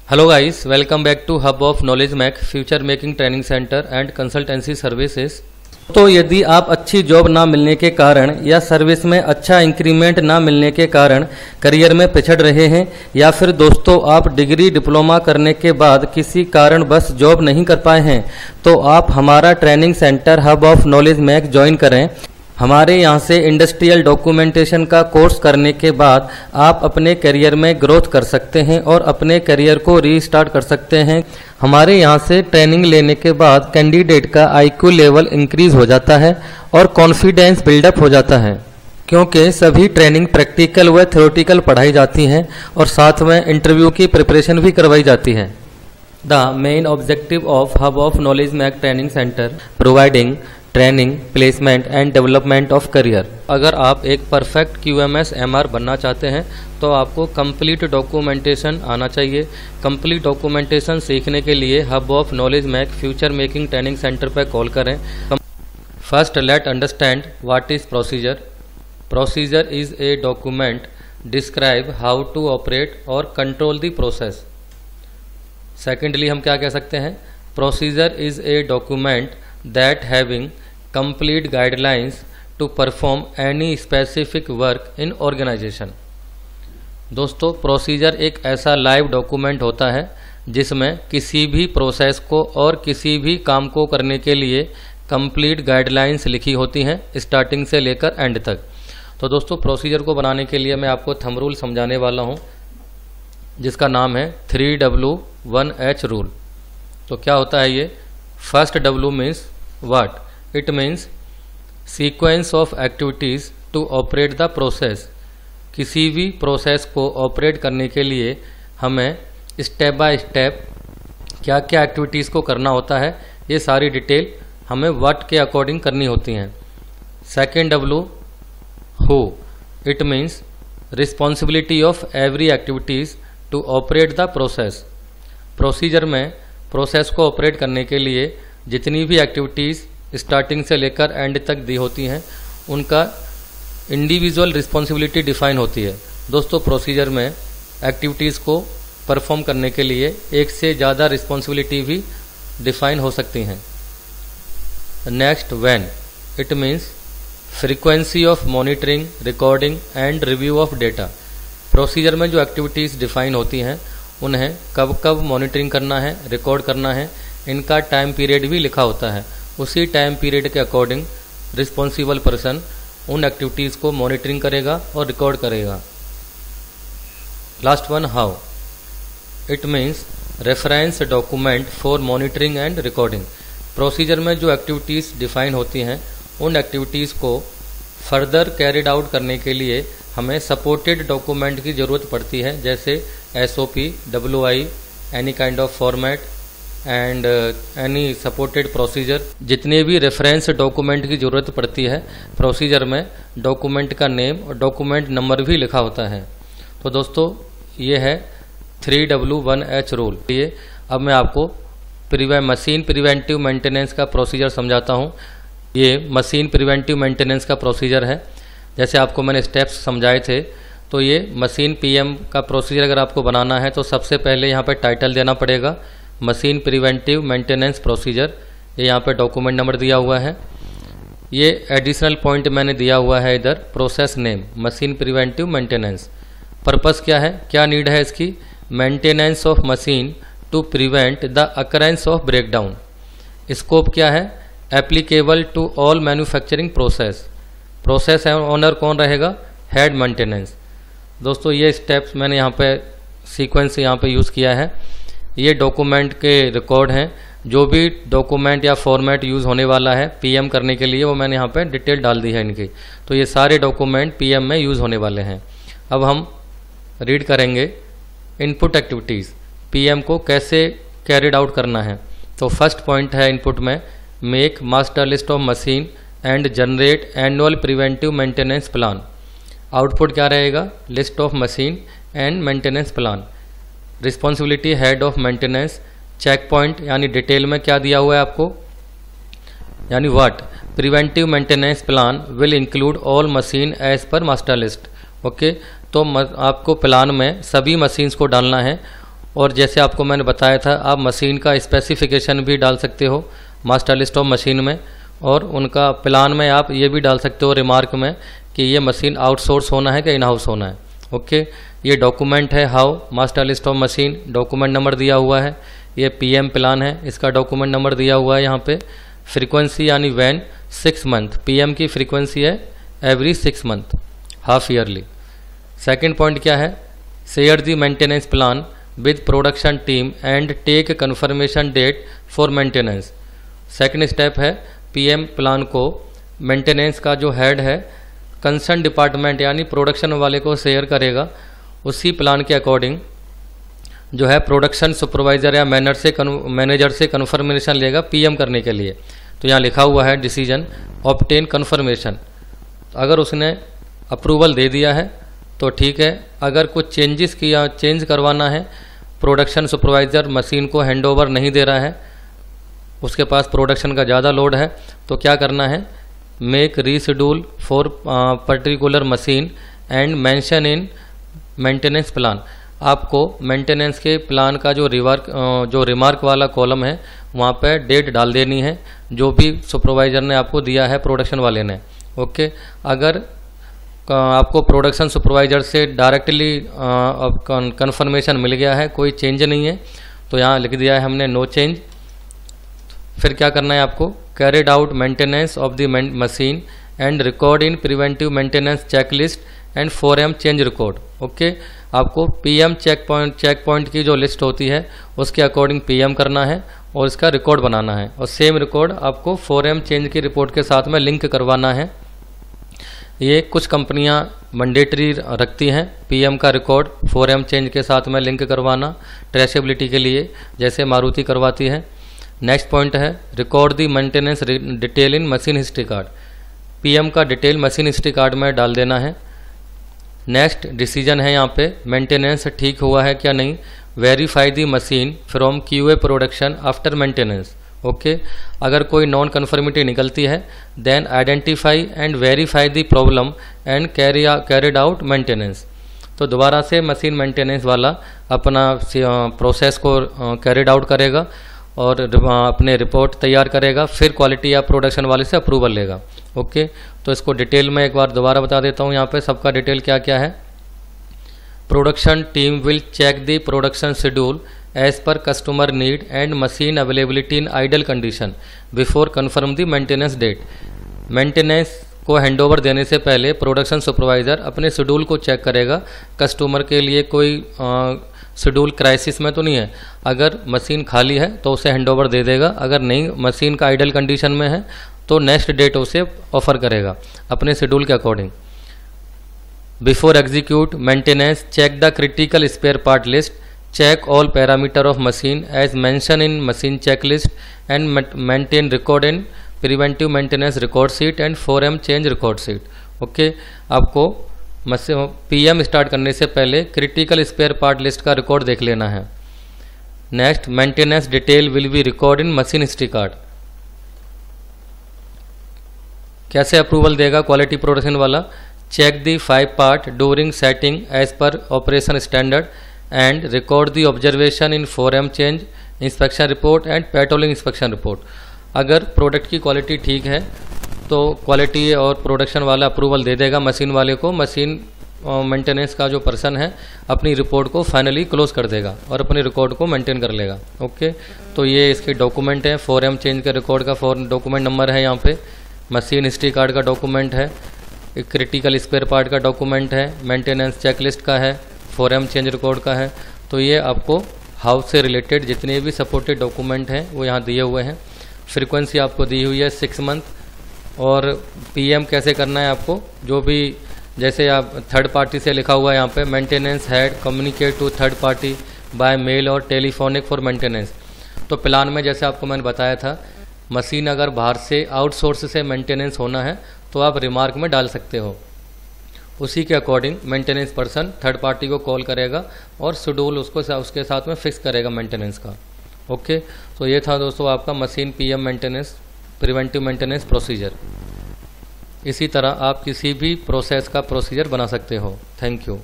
Hello guys, welcome back to hub of knowledge Mac future making training centre and consultancy services. तो यदि आप अच्छी job ना मिलने के कारण या सर्विस में अच्छा इंक्रीमेंट ना मिलने के कारण करियर में पिछड़ रहे हैं, या फिर दोस्तों आप डिग्री डिप्लोमा करने के बाद किसी कारण बस जॉब नहीं कर पाए हैं, तो आप हमारा training centre hub of knowledge Mac join करें। हमारे यहाँ से इंडस्ट्रियल डॉक्यूमेंटेशन का कोर्स करने के बाद आप अपने करियर में ग्रोथ कर सकते हैं और अपने करियर को रीस्टार्ट कर सकते हैं। हमारे यहाँ से ट्रेनिंग लेने के बाद कैंडिडेट का IQ लेवल इंक्रीज हो जाता है और कॉन्फिडेंस बिल्डअप हो जाता है, क्योंकि सभी ट्रेनिंग प्रैक्टिकल व थ्योरेटिकल पढ़ाई जाती हैं और साथ में इंटरव्यू की प्रिपरेशन भी करवाई जाती है। The main objective of hub of knowledge Mac training centre providing training, placement and development of career. अगर आप एक परफेक्ट QMS MR बनना चाहते हैं तो आपको कंप्लीट डॉक्यूमेंटेशन आना चाहिए। कंप्लीट डॉक्यूमेंटेशन सीखने के लिए hub of knowledge Mac future making training centre पर कॉल करें। First let understand what is procedure. Procedure is a document describe how to operate और कंट्रोल द प्रोसेस। सेकेंडली हम क्या कह सकते हैं, procedure is a document that having complete guidelines to perform any specific work in organization। दोस्तों, procedure एक ऐसा live document होता है जिसमें किसी भी प्रोसेस को और किसी भी काम को करने के लिए कंप्लीट गाइडलाइंस लिखी होती हैं स्टार्टिंग से लेकर एंड तक। तो दोस्तों, प्रोसीजर को बनाने के लिए मैं आपको थंब रूल समझाने वाला हूं, जिसका नाम है 3W1H रूल। तो क्या होता है ये? First W means what? It means sequence of activities to operate the process। किसी भी प्रोसेस को ऑपरेट करने के लिए हमें स्टेप बाय स्टेप क्या क्या एक्टिविटीज़ को करना होता है, ये सारी डिटेल हमें व्हाट के अकॉर्डिंग करनी होती हैं। Second W who। It means responsibility of every activities to operate the process. Procedure में प्रोसेस को ऑपरेट करने के लिए जितनी भी एक्टिविटीज़ स्टार्टिंग से लेकर एंड तक दी होती हैं उनका इंडिविजुअल रिस्पॉन्सिबिलिटी डिफाइन होती है। दोस्तों, प्रोसीजर में एक्टिविटीज़ को परफॉर्म करने के लिए एक से ज़्यादा रिस्पॉन्सिबिलिटी भी डिफाइन हो सकती हैं। Next when. It means frequency of monitoring, recording and review of data. Procedure में जो एक्टिविटीज़ डिफाइन होती हैं उन्हें कब कब मॉनिटरिंग करना है, रिकॉर्ड करना है, इनका टाइम पीरियड भी लिखा होता है। उसी टाइम पीरियड के अकॉर्डिंग रिस्पॉन्सिबल पर्सन उन एक्टिविटीज़ को मॉनिटरिंग करेगा और रिकॉर्ड करेगा। Last one, how. It means reference document for monitoring and recording. Procedure में जो एक्टिविटीज़ डिफाइन होती हैं उन एक्टिविटीज़ को फर्दर कैरिड आउट करने के लिए हमें सपोर्टेड डॉक्यूमेंट की ज़रूरत पड़ती है, जैसे SOP, WI, any kind of format and any supported procedure. जितने भी रेफरेंस डॉक्यूमेंट की ज़रूरत पड़ती है प्रोसीजर में, डॉक्यूमेंट का नेम और डॉक्यूमेंट नंबर भी लिखा होता है। तो दोस्तों, ये है 3W1H रूल। ये अब मैं आपको मशीन प्रिवेंटिव मेंटेनेंस का प्रोसीजर समझाता हूँ। ये मशीन प्रिवेंटिव मेंटेनेंस का प्रोसीजर है। जैसे आपको मैंने स्टेप्स समझाए थे, तो ये मशीन PM का प्रोसीजर अगर आपको बनाना है तो सबसे पहले यहाँ पर टाइटल देना पड़ेगा, मशीन प्रिवेंटिव मेंटेनेंस प्रोसीजर। ये यहाँ पे डॉक्यूमेंट नंबर दिया हुआ है। ये एडिशनल पॉइंट मैंने दिया हुआ है इधर, process name, machine preventive maintenance. Purpose क्या है, क्या नीड है इसकी? Maintenance of machine to prevent the occurrence of breakdown. Scope क्या है? Applicable to all manufacturing process. Process owner कौन रहेगा? Head maintenance. दोस्तों, ये स्टेप्स मैंने यहाँ पे सीक्वेंस यहाँ पे यूज़ किया है। ये डॉक्यूमेंट के रिकॉर्ड हैं। जो भी डॉक्यूमेंट या फॉर्मेट यूज़ होने वाला है PM करने के लिए, वो मैंने यहाँ पे डिटेल डाल दी है इनकी। तो ये सारे डॉक्यूमेंट PM में यूज़ होने वाले हैं। अब हम रीड करेंगे इनपुट एक्टिविटीज़, PM को कैसे कैरिड आउट करना है। तो फर्स्ट पॉइंट है इनपुट में, make master list of machine and generate annual preventive maintenance plan. Output क्या रहेगा? List of machine and maintenance plan. Responsibility head of maintenance. Check point यानी डिटेल में क्या दिया हुआ है आपको, यानी what preventive maintenance plan will include all machine as per master list. Okay, तो आपको प्लान में सभी मशीन्स को डालना है और जैसे आपको मैंने बताया था, आप मशीन का स्पेसिफिकेशन भी डाल सकते हो मास्टर लिस्ट ऑफ मशीन में, और उनका प्लान में आप ये भी डाल सकते हो रिमार्क में कि ये मशीन आउटसोर्स होना है कि इन हाउस होना है। ओके, ये डॉक्यूमेंट है how master list of machine, document number दिया हुआ है। ये पीएम प्लान है, इसका डॉक्यूमेंट नंबर दिया हुआ है यहाँ पे। फ्रीक्वेंसी यानी वैन 6 मंथ, पीएम की फ्रीक्वेंसी है every 6 month, half yearly. Second point क्या है, share the maintenance plan with production team and take confirmation date for maintenance. Second step है, पीएम प्लान को मेंटेनेंस का जो हेड है कंसर्न डिपार्टमेंट यानी प्रोडक्शन वाले को शेयर करेगा। उसी प्लान के अकॉर्डिंग जो है प्रोडक्शन सुपरवाइजर या मैनेजर से कन्फर्मेशन लेगा पीएम करने के लिए। तो यहाँ लिखा हुआ है डिसीजन ऑब्टेन कन्फर्मेशन, अगर उसने अप्रूवल दे दिया है तो ठीक है। अगर कुछ चेंज करवाना है, प्रोडक्शन सुपरवाइजर मशीन को हैंडओवर नहीं दे रहा है, उसके पास प्रोडक्शन का ज़्यादा लोड है, तो क्या करना है, make reschedule for particular machine and mention in maintenance plan. आपको मेंटेनेंस के प्लान का जो रिमार्क वाला कॉलम है वहाँ पे डेट डाल देनी है जो भी सुपरवाइजर ने आपको दिया है प्रोडक्शन वाले ने। ओके, अगर आपको प्रोडक्शन सुपरवाइजर से डायरेक्टली कन्फर्मेशन मिल गया है, कोई चेंज नहीं है, तो यहाँ लिख दिया है हमने नो चेंज। फिर क्या करना है आपको, carried out maintenance of the machine and record in preventive maintenance checklist and 4M change record. Okay, आपको पीएम चेक पॉइंट की जो लिस्ट होती है उसके अकॉर्डिंग पीएम करना है और इसका रिकॉर्ड बनाना है, और सेम रिकॉर्ड आपको 4M चेंज की रिपोर्ट के साथ में लिंक करवाना है। ये कुछ कंपनियां मैंडेटरी रखती हैं पीएम का रिकॉर्ड 4M चेंज के साथ में लिंक करवाना ट्रेसेबिलिटी के लिए, जैसे मारुति करवाती है। नेक्स्ट पॉइंट है, record the maintenance detail in machine history card, PM का डिटेल मशीन हिस्ट्री कार्ड में डाल देना है। नेक्स्ट डिसीजन है यहाँ पे, मेंटेनेंस ठीक हुआ है क्या नहीं, verify the machine from QA production after maintenance. Okay, अगर कोई नॉन कन्फर्मिटी निकलती है then identify and verify the problem and carried out maintenance. तो दोबारा से मशीन मेंटेनेंस वाला अपना प्रोसेस को कैरिड आउट करेगा और अपने रिपोर्ट तैयार करेगा, फिर क्वालिटी या प्रोडक्शन वाले से अप्रूवल लेगा। ओके, तो इसको डिटेल में एक बार दोबारा बता देता हूँ, यहाँ पे सबका डिटेल क्या क्या है। Production team will check the production schedule as per customer need and machine availability in idle condition before confirm the maintenance date. Maintenance को हैंडओवर देने से पहले प्रोडक्शन सुपरवाइजर अपने शेड्यूल को चेक करेगा, कस्टमर के लिए कोई शेड्यूल क्राइसिस में तो नहीं है। अगर मशीन खाली है तो उसे हैंडओवर दे देगा, अगर नहीं मशीन का आइडल कंडीशन में है तो नेक्स्ट डेट उसे ऑफर करेगा अपने शेड्यूल के according. Before execute maintenance check the critical spare part list, check all parameter of machine as mentioned in machine checklist and maintain record in preventive maintenance record sheet and 4M change record sheet। Okay, आपको PM start करने से पहले critical spare part list का record देख लेना है। Next, maintenance detail will be record in machine history card. कैसे approval देगा क्वालिटी प्रोडक्शन वाला, check the 5 part during setting as per operation standard and record the observation in 4M change inspection report and patrolling inspection report. अगर product की quality ठीक है तो quality और production वाला अप्रूवल दे देगा मशीन वाले को, मशीन मेंटेनेंस का जो पर्सन है अपनी रिपोर्ट को फाइनली क्लोज कर देगा और अपने रिकॉर्ड को मेंटेन कर लेगा। ओके, तो ये इसके डॉक्यूमेंट है, 4M चेंज के रिकॉर्ड का डॉक्यूमेंट नंबर है, यहाँ पे मशीन हिस्ट्री कार्ड का डॉक्यूमेंट है, क्रिटिकल स्पेयर पार्ट का डॉक्यूमेंट है, मेंटेनेंस चेकलिस्ट का है, 4M चेंज रिकॉर्ड का है। तो ये आपको हाउस से रिलेटेड जितने भी सपोर्टेड डॉक्यूमेंट हैं वो यहाँ दिए हुए हैं। फ्रीक्वेंसी आपको दी हुई है 6 मंथ, और पीएम कैसे करना है आपको, जो भी जैसे आप थर्ड पार्टी से लिखा हुआ है यहाँ पे, maintenance head communicate to third party by mail और टेलीफोनिक फॉर मेंटेनेंस। तो प्लान में जैसे आपको मैंने बताया था, मशीन अगर बाहर से आउटसोर्स से मेंटेनेंस होना है तो आप रिमार्क में डाल सकते हो। उसी के according maintenance person third party को कॉल करेगा और शेड्यूल उसके साथ में फिक्स करेगा मेंटेनेंस का। ओके, तो ये था दोस्तों आपका machine PM maintenance preventive maintenance procedure. इसी तरह आप किसी भी प्रोसेस का प्रोसीजर बना सकते हो। Thank you.